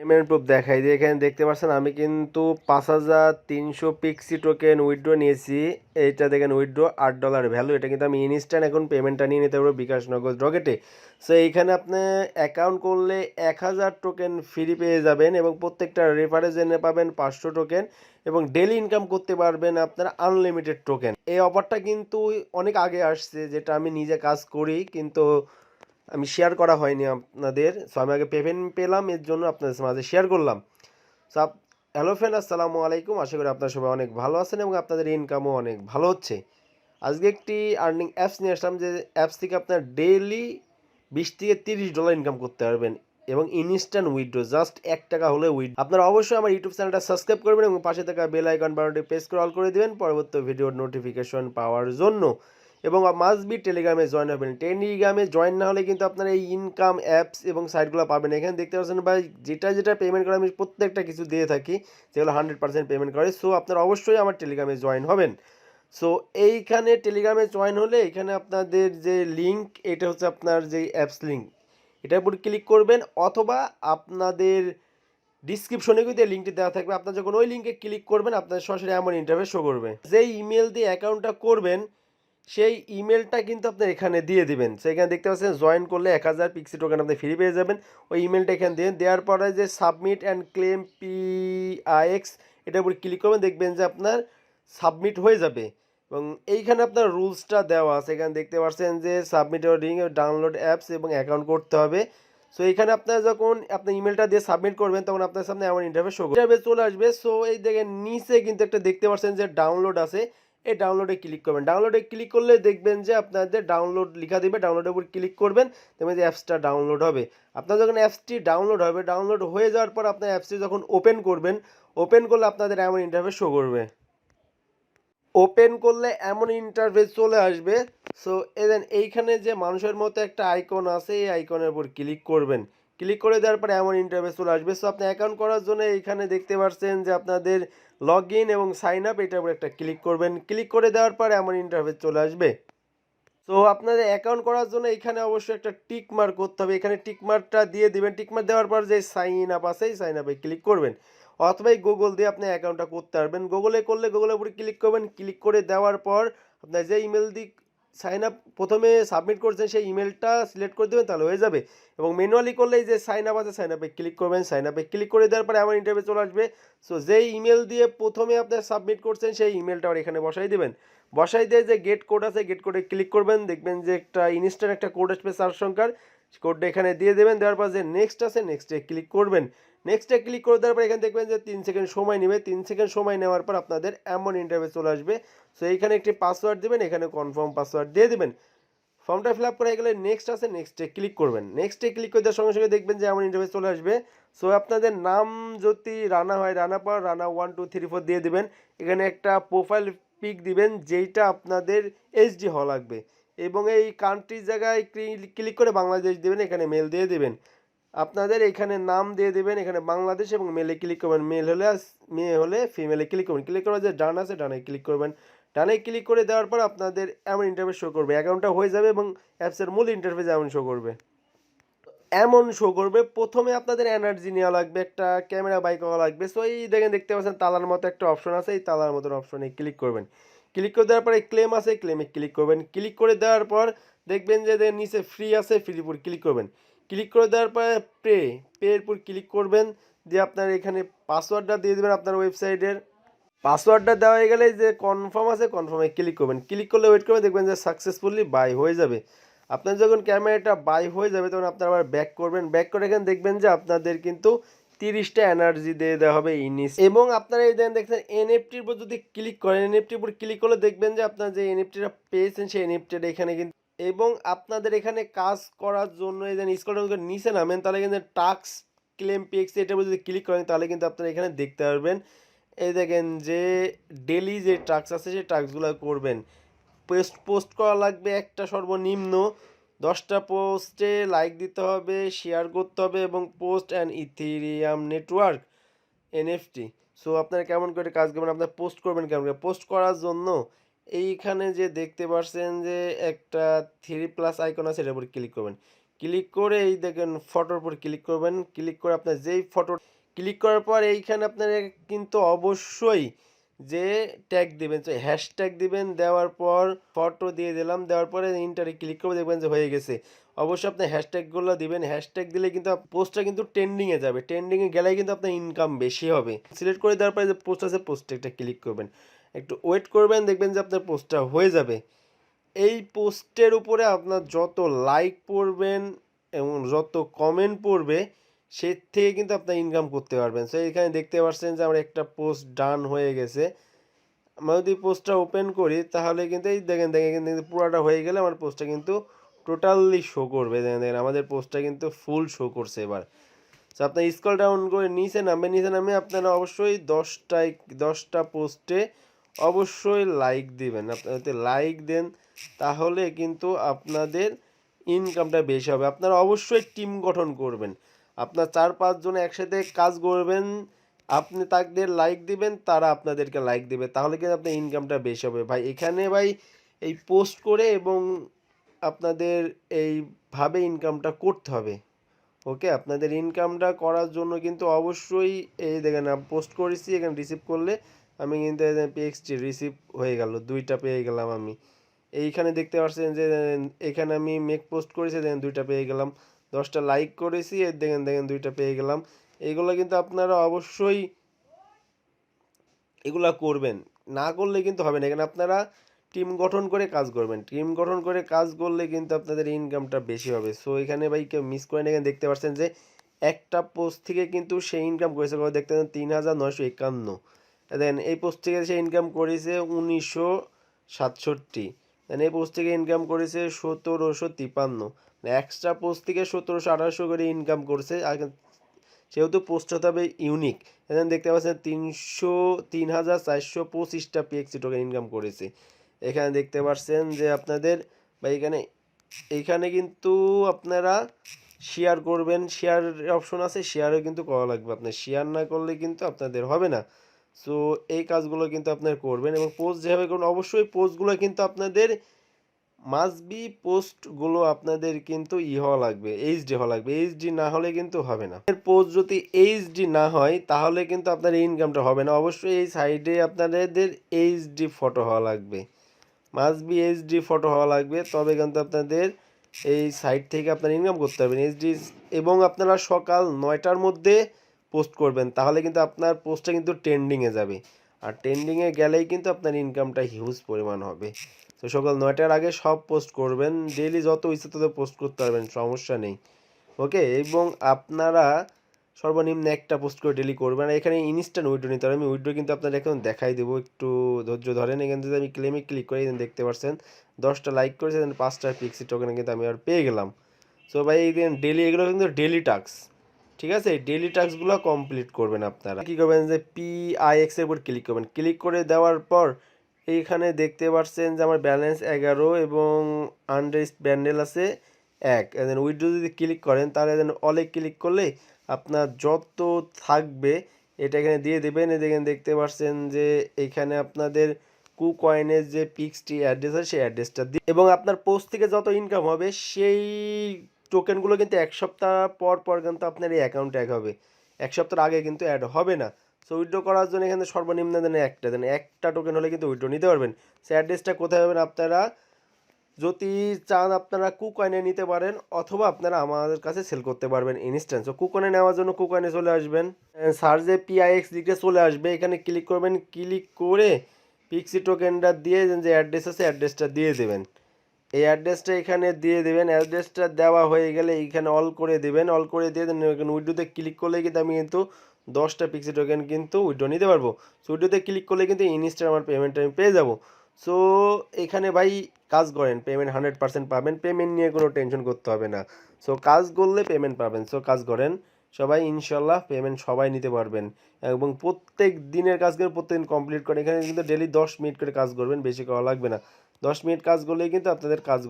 Payment proof দেখাই দিয়ে এখানে দেখতে পাচ্ছেন আমি কিন্তু 5300 পিক্সি টোকেন উইথড্র নিয়েছি। এইটা দেখেন উইথড্র $8 ভ্যালু। এটা কিন্তু আমি ইনস্ট্যান্ট এখন পেমেন্টটা নিয়ে নিতে পারবো বিকাশ নগদ রকেটে। সো এইখানে আপনি অ্যাকাউন্ট করলে 1000 টোকেন ফ্রি পেয়ে যাবেন এবং প্রত্যেকটা রেফারেন্স এনে পাবেন 500 টোকেন এবং ডেলি ইনকাম করতে পারবেন আপনারা আনলিমিটেড টোকেন। এই অফারটা কিন্তু অনেক আগে আসছে, যেটা আমি নিজে কাজ করি কিন্তু আমি শেয়ার করা হয়নি আপনাদের। সো আমি আগে পেমেন্ট পেলাম, এর জন্য আপনাদের মাঝে শেয়ার করলাম। সো হ্যালো ফ্রেন্ড, আসসালামু আলাইকুম। আশা করি আপনারা সবাই অনেক ভালো আছেন এবং আপনাদের ইনকামও অনেক ভালো হচ্ছে। আজকে একটি আর্নিং অ্যাপস নিয়ে আসলাম, যে অ্যাপস থেকে আপনার ডেইলি $20 থেকে $30 ইনকাম করতে পারবেন এবং ইনস্ট্যান্ট উইথড্র, জাস্ট $1 হলে উইথ। আপনারা অবশ্যই আমার ইউটিউব চ্যানেলটা সাবস্ক্রাইব করবেন এবং পাশে থাকা বেল আইকন বাটনটি প্রেস করে অল করে দেবেন পরবর্তী ভিডিওর নোটিফিকেশন পাওয়ার জন্য। এবং মাস্ট বি টেলিগ্রামে জয়েন হবেন। টেলিগ্রামে জয়েন না হলে কিন্তু আপনারা এই ইনকাম অ্যাপস এবং সাইটগুলো পাবেন। এখানে দেখতে পাচ্ছেন ভাই, যেটা পেমেন্ট করে আমি প্রত্যেকটা কিছু দিয়ে থাকি, যেগুলো 100% পেমেন্ট করে। সো আপনারা অবশ্যই আমার টেলিগ্রামে জয়েন হবেন। সো এইখানে টেলিগ্রামে জয়েন হলে এখানে আপনাদের যে লিঙ্ক, এটা হচ্ছে আপনার যে অ্যাপস লিঙ্ক, এটার উপর ক্লিক করবেন অথবা আপনাদের ডিসক্রিপশনে কিন্তু এই লিঙ্কটি দেওয়া থাকবে। আপনার যখন ওই লিঙ্কে ক্লিক করবেন আপনার সরাসরি এমন ইন্টারফেস শো করবে। যেই ইমেল দিয়ে অ্যাকাউন্টটা করবেন সেই ইমেলটা কিন্তু আপনি এখানে দিয়ে দিবেন। সেখানে দেখতে পাচ্ছেন জয়েন করলে 1000 পিক্সি টোকেন আপনি ফ্রি পেয়ে যাবেন। ওই ইমেলটা এখানে দিয়ে দেওয়ার পরে যে সাবমিট অ্যান্ড ক্লেম PIX, এটার উপর ক্লিক করবেন, দেখবেন যে আপনার সাবমিট হয়ে যাবে। এবং এইখানে আপনার রুলসটা দেওয়া আছে, এখানে দেখতে পাচ্ছেন যে সাবমিট লিঙ্ক, ডাউনলোড অ্যাপস এবং অ্যাকাউন্ট করতে হবে। সো এইখানে আপনার যখন আপনি ইমেলটা দিয়ে সাবমিট করবেন তখন আপনার সামনে এমন ইন্টারফেস শো চলে আসবে। সো এই দেখেন নিচে কিন্তু একটা দেখতে পাচ্ছেন যে ডাউনলোড আছে, এই ডাউনলোডে ক্লিক করবেন। ডাউনলোডে ক্লিক করলে দেখবেন যে আপনাদের ডাউনলোড লেখা দেবে, ডাউনলোডের উপর ক্লিক করবেন, দেখবেন যে অ্যাপসটা ডাউনলোড হবে। আপনার যখন অ্যাপসটি ডাউনলোড হবে, ডাউনলোড হয়ে যাওয়ার পর আপনার অ্যাপসটি যখন ওপেন করবেন, ওপেন করলে আপনাদের এমন ইন্টারফেস শো করবে। ওপেন করলে এমন ইন্টারফেস চলে আসবে। সো দেন এইখানে যে মানুষের মতো একটা আইকন আছে, এই আইকনের উপর ক্লিক করবেন। ক্লিক করে দেওয়ার পরে এমন ইন্টারফেস চলে আসবে। সো আপনি অ্যাকাউন্ট করার জন্য এইখানে দেখতে পাচ্ছেন যে আপনাদের লগ ইন এবং সাইন আপ, এটার উপর একটা ক্লিক করবেন। ক্লিক করে দেওয়ার পর এমন ইন্টারফেস চলে আসবে। সো আপনাদের অ্যাকাউন্ট করার জন্য এখানে অবশ্যই একটা টিক মার্ক করতে হবে, এখানে টিক মার্কটা দিয়ে দিবেন। টিক মার্ক দেওয়ার পর যে সাইন আপ আছে, এই সাইন আপে ক্লিক করবেন অথবা এই গুগল দিয়ে আপনি অ্যাকাউন্টটা করতে পারবেন। গুগলে করলে গুগলের উপরে ক্লিক করবেন। ক্লিক করে দেওয়ার পর আপনার যে ইমেল দিয়ে সাইন আপ প্রথমে সাবমিট করছেন সেই ইমেলটা সিলেক্ট করে দেবেন, তাহলে হয়ে যাবে। এবং ম্যানুয়ালি করলে এই যে সাইন আপ আছে, সাইন আপে ক্লিক করবেন। সাইন আপে ক্লিক করে দেওয়ার পরে এমন ইন্টারভিউ চলে আসবে। সো যেই ইমেল দিয়ে প্রথমে আপনি সাবমিট করছেন সেই ইমেলটা আবার এখানে বসাই দেবেন। বসাই দিয়ে যে গেট কোড আছে, গেট কোডে ক্লিক করবেন, দেখবেন যে একটা ইনস্ট্যান্ট একটা কোড আসবে 4 সংখ্যার। কোডটা এখানে দিয়ে দেবেন। দেওয়ার পর যে নেক্সট আছে, নেক্সটে ক্লিক করবেন। নেক্সটে ক্লিক করে দেওয়ার পর এখানে দেখবেন যে 3 সেকেন্ড সময় নেবে। 3 সেকেন্ড সময় নেওয়ার পর আপনাদের এমন ইন্টারফেস চলে আসবে। সো এইখানে একটি পাসওয়ার্ড দেবেন, এখানে কনফার্ম পাসওয়ার্ড দিয়ে দেবেন। ফর্মটা ফিল আপ করে গেলে নেক্সট আছে, নেক্সটে ক্লিক করবেন। নেক্সটে ক্লিক করে দেওয়ার সঙ্গে সঙ্গে দেখবেন যে এমন ইন্টারফেস চলে আসবে। সো আপনাদের নাম যদি রানা হয়, রানা পর রানা 1 2 3 4 দিয়ে দিবেন। এখানে একটা প্রোফাইল পিক দিবেন, যেইটা আপনাদের HD হওয়া লাগবে এবং এই কান্ট্রির জায়গায় ক্লিক করে বাংলাদেশ দিবেন, এখানে মেল দিয়ে দিবেন। আপনাদের এখানে নাম দিয়ে দেবেন, এখানে বাংলাদেশ এবং মেলে ক্লিক করবেন। মেল হলে মেয়ে হলে ফিমেলে ক্লিক করবেন। ক্লিক করে যে ডান আছে, ডানে ক্লিক করবেন। ডানে ক্লিক করে দেওয়ার পর আপনাদের এমন ইন্টারফেস শো করবে, অ্যাকাউন্টটা হয়ে যাবে এবং অ্যাপসের মূল ইন্টারফেস এমন শো করবে। এমন শো করবে প্রথমে আপনাদের এনার্জি নেওয়া লাগবে, একটা ক্যামেরা বাই করা লাগবে। সো এই দেখেন দেখতে পাচ্ছেন তালার মতো একটা অপশন আছে, এই তালার মতন অপশনে ক্লিক করবেন। ক্লিক করে দেওয়ার পরে ক্লেম আছে, ক্লেমে ক্লিক করবেন। ক্লিক করে দেওয়ার পর দেখবেন যে নিচে ফ্রি আছে, ফ্রির উপর ক্লিক করবেন। ক্লিক করে দেওয়ার পরে পের উপর ক্লিক করবেন। দিয়ে আপনার এখানে পাসওয়ার্ডটা দিয়ে দেবেন আপনার ওয়েবসাইটের। পাসওয়ার্ডটা দেওয়া হয়ে গেলে যে কনফার্ম আছে, কনফার্মে ক্লিক করবেন। ক্লিক করলে ওয়েট করবেন, দেখবেন যে সাকসেসফুলি বাই হয়ে যাবে। আপনার যখন ক্যামেরাটা বাই হয়ে যাবে তখন আপনারা আবার ব্যাক করবেন। ব্যাক করে এখানে দেখবেন যে আপনাদের কিন্তু 30টা এনার্জি দিয়ে দেওয়া হবে ইনিস। এবং আপনারা এই দেখছেন এনএফটির উপর যদি ক্লিক করেন, এনএফটির উপর ক্লিক করলে দেখবেন যে আপনার যে এনএফটিটা পেয়েছেন সেই এনএফটিটা এখানে কিন্তু। এবং আপনাদের এখানে কাজ করার জন্য এই যে স্ক্রল নিচে নামেন, তাহলে কিন্তু টাস্ক ক্লেম পিএক্স এটার উপর যদি ক্লিক করেন তাহলে কিন্তু আপনারা এখানে দেখতে পারবেন। এই দেখেন যে ডেলি যে টাস্ক আছে সেই টাস্কগুলো করবেন। পোস্ট করা লাগবে একটা সর্বনিম্ন 10টা পোস্টে লাইক দিতে হবে, শেয়ার করতে হবে এবং post and Ethereum network NFT। So আপনারা কেমন করে কাজ করবেন, আপনারা পোস্ট করবেন কেমন করে? পোস্ট করার জন্য এইখানে যে দেখতে পাচ্ছেন যে একটা 3+ আইকন আছে, এটার উপর ক্লিক করবেন। ক্লিক করে এই দেখেন ফটোর উপর ক্লিক করবেন, ক্লিক করে আপনার যেই ফটো ক্লিক করার পর এইখানে আপনারা কিন্তু অবশ্যই যে ট্যাগ দিবেন, হ্যাশট্যাগ দিবেন, দেওয়ার পর ফটো দিয়ে দিলাম, দেওয়ার পরে ইন্টারে ক্লিক করে দেখবেন যে হয়ে গেছে। অবশ্যই আপনি হ্যাশট্যাগুলো দিবেন, হ্যাশট্যাগ দিলে কিন্তু পোস্টটা কিন্তু ট্রেন্ডিংয়ে যাবে, ট্রেন্ডিংয়ে গেলেই কিন্তু আপনার ইনকাম বেশি হবে। সিলেক্ট করে দেওয়ার পরে যে পোস্ট আছে পোস্টে একটা ক্লিক করবেন, একটু ওয়েট করবেন, দেখবেন যে আপনার পোস্টটা হয়ে যাবে। এই পোস্টের উপরে আপনার যত লাইক পড়বেন এবং যত কমেন্ট পড়বে সে থেকে কিন্তু আপনার ইনকাম করতে পারবেন। সো এখানে দেখতে পাচ্ছেন যে আমার একটা পোস্ট ডান হয়ে গেছে। আমরা যদি পোস্টটা ওপেন করি তাহলে কিন্তু এই দেখেন দেখেন কিন্তু পুরোটা হয়ে গেলে আমার পোস্টটা কিন্তু টোটালি শো করবে। দেখেন দেখেন আমাদের পোস্টটা কিন্তু ফুল শো করছে এবার। তো আপনার স্ক্রল ডাউন করে নিচে নামে আপনারা অবশ্যই 10টা পোস্টে অবশ্যই লাইক দিবেন। আপনারা যদি লাইক দেন তাহলে কিন্তু আপনাদের ইনকামটা বেশি হবে। আপনারা অবশ্যই টিম গঠন করবেন, আপনার 4-5 জন একসাথে কাজ করবেন, আপনি তাদের লাইক দিবেন, তারা আপনাদেরকে লাইক দিবে, তাহলে কিন্তু আপনার ইনকামটা বেশি হবে ভাই। এখানে ভাই এই পোস্ট করে এবং আপনাদের এইভাবে ইনকামটা করতে হবে। ওকে, আপনাদের ইনকামটা করার জন্য কিন্তু অবশ্যই এই দেখেন পোস্ট করেছি, এখানে রিসিভ করলে আমি কিন্তু পিএক্সটি রিসিভ হয়ে গেল, 2টা পেয়ে গেলাম আমি। এইখানে দেখতে পাচ্ছেন যে এখানে আমি মেক পোস্ট করেছি, দেখেন 2টা পেয়ে গেলাম। 10টা লাইক করেছি, দেখেন দেখেন 2টা পেয়ে গেলাম। এইগুলো কিন্তু আপনারা অবশ্যই এগুলা করবেন, না করলে কিন্তু হবে না। এখানে আপনারা টিম গঠন করে কাজ করবেন, টিম গঠন করে কাজ করলে কিন্তু আপনাদের ইনকামটা বেশি হবে। সো এখানে ভাই কেউ মিস করেন, এখানে দেখতে পাচ্ছেন যে একটা পোস্ট থেকে কিন্তু সে ইনকাম করেছে, দেখতে পাচ্ছেন 3951। দেন এই পোস্ট থেকে সে ইনকাম করেছে 1967। দেন এই পোস্ট থেকে ইনকাম করেছে 1753। এক্সট্রা পোস্ট থেকে 1700-1800 করে ইনকাম করছে। সেহেতু পোস্ট হতে হবে ইউনিক। এখানে দেখতে পাচ্ছেন 3425টা পিএক্সি টোকেন ইনকাম করেছে। এখানে দেখতে পাচ্ছেন যে আপনাদের বা এইখানে কিন্তু আপনারা শেয়ার করবেন, শেয়ার অপশন আছে, শেয়ারও কিন্তু করা লাগবে। আপনার শেয়ার না করলে কিন্তু আপনাদের হবে না। সো এই কাজগুলো কিন্তু আপনারা করবেন এবং পোস্ট যেভাবে করুন, অবশ্যই পোস্টগুলো কিন্তু আপনাদের মাস্ট বি, পোস্টগুলো আপনাদের কিন্তু হওয়া লাগবে, এইচডি হওয়া লাগবে। এইচডি না হলে কিন্তু হবে না। পোস্ট যদি এইচডি না হয় তাহলে কিন্তু আপনার ইনকামটা হবে না। অবশ্যই এই সাইডে আপনাদের এইচডি ফটো হওয়া লাগবে, মাস্ট বি এইচডি ফটো হওয়া লাগবে, তবে কিন্তু আপনাদের এই সাইট থেকে আপনারা ইনকাম করতে পারবেন এইচডি। এবং আপনারা সকাল 9টার মধ্যে পোস্ট করবেন, তাহলে কিন্তু আপনার পোস্টটা কিন্তু ট্রেন্ডিংয়ে যাবে, আর ট্রেন্ডিংয়ে গেলেই কিন্তু আপনার ইনকামটা হিউজ পরিমাণ হবে। তো সকাল 9টার আগে সব পোস্ট করবেন, ডেইলি যত ইচ্ছে তত পোস্ট করতে পারবেন, সমস্যা নেই। ওকে, এবং আপনারা সর্বনিম্ন একটা পোস্ট করে ডেলি করবেন। আর এখানে ইনস্ট্যান্ট উইড্রো নিতে হবে, আমি উইড্রো কিন্তু আপনাদের এখন দেখাই দেবো, একটু ধৈর্য ধরেন। এখান থেকে আমি ক্লেমে ক্লিক করে দেখতে পাচ্ছেন 10টা লাইক করেছে, 5টা পিক্সি টোকেন কিন্তু আমি আর পেয়ে গেলাম। সো ভাই এই ডেলি, এগুলো কিন্তু ডেলি টাস্ক, ঠিক আছে? এই ডেলি টাস্কগুলো কমপ্লিট করবেন। আপনারা কী করবেন যে PIX এর উপর ক্লিক করবেন, ক্লিক করে দেওয়ার পর এইখানে দেখতে পাচ্ছেন যে আমার ব্যালেন্স 11 এবং আনরেস্ট ব্যান্ডেল আছে 1। দেন উইথড্র যদি ক্লিক করেন তাহলে দেন অলে ক্লিক করলে আপনার যত থাকবে এটা এখানে দিয়ে দেবেন। দেখেন দেখতে পাচ্ছেন যে এখানে আপনাদের কুকয়েনের যে পিক্সটি অ্যাড্রেস আছে সেই অ্যাড্রেসটা দিয়ে, এবং আপনার পোস্ট থেকে যত ইনকাম হবে সেই টোকেনগুলো কিন্তু 1 সপ্তাহ পর পর কিন্তু আপনার এই অ্যাকাউন্টে অ্যাড হবে, 1 সপ্তাহের আগে কিন্তু অ্যাড হবে না। সো উইথড্র করার জন্য এখানে সর্বনিম্ন একটা টোকেন হলে কিন্তু উইথড্র নিতে পারবেন। সে অ্যাড্রেসটা কোথায় পাবেন আপনারা যদি চান, আপনারা কুকয়েনে নিতে পারেন, অথবা আপনারা আমাদের কাছে সেল করতে পারবেন ইনস্ট্যান্ট। সো কুকয়েনে নেওয়ার জন্য কুকয়েনে চলে আসবেন, সার্চে PIX লিখে চলে আসবে, এখানে ক্লিক করবেন, ক্লিক করে পিক্সি টোকেনটা দিয়ে যে অ্যাড্রেস আছে অ্যাড্রেসটা দিয়ে দেবেন। এই অ্যাড্রেসটা এখানে দিয়ে দেবেন, অ্যাড্রেসটা দেওয়া হয়ে গেলে এইখানে অল করে দেবেন, অল করে দিয়ে এখানে উইড্রোতে ক্লিক করলে কিন্তু আমি কিন্তু 10টা পিক্সি টোকেন কিন্তু উইড্রো নিতে পারবো। সো উইড্রোতে ক্লিক করলে কিন্তু ইনস্ট্যান্ট আমার পেমেন্টটা আমি পেয়ে যাবো। সো এখানে ভাই কাজ করেন, পেমেন্ট 100% পাবেন, পেমেন্ট নিয়ে কোনো টেনশন করতে হবে না। সো কাজ করলে পেমেন্ট পাবেন। সো কাজ করেন সবাই, ইনশাল্লাহ পেমেন্ট সবাই নিতে পারবেন। এবং প্রত্যেক দিনের কাজ করে প্রত্যেকদিন কমপ্লিট করেন। এখানে কিন্তু ডেলি 10 মিনিট করে কাজ করবেন, বেশি করা লাগবে না। 10 মিনিট কাজ করলেই কিন্তু আপনাদের কাজগুলো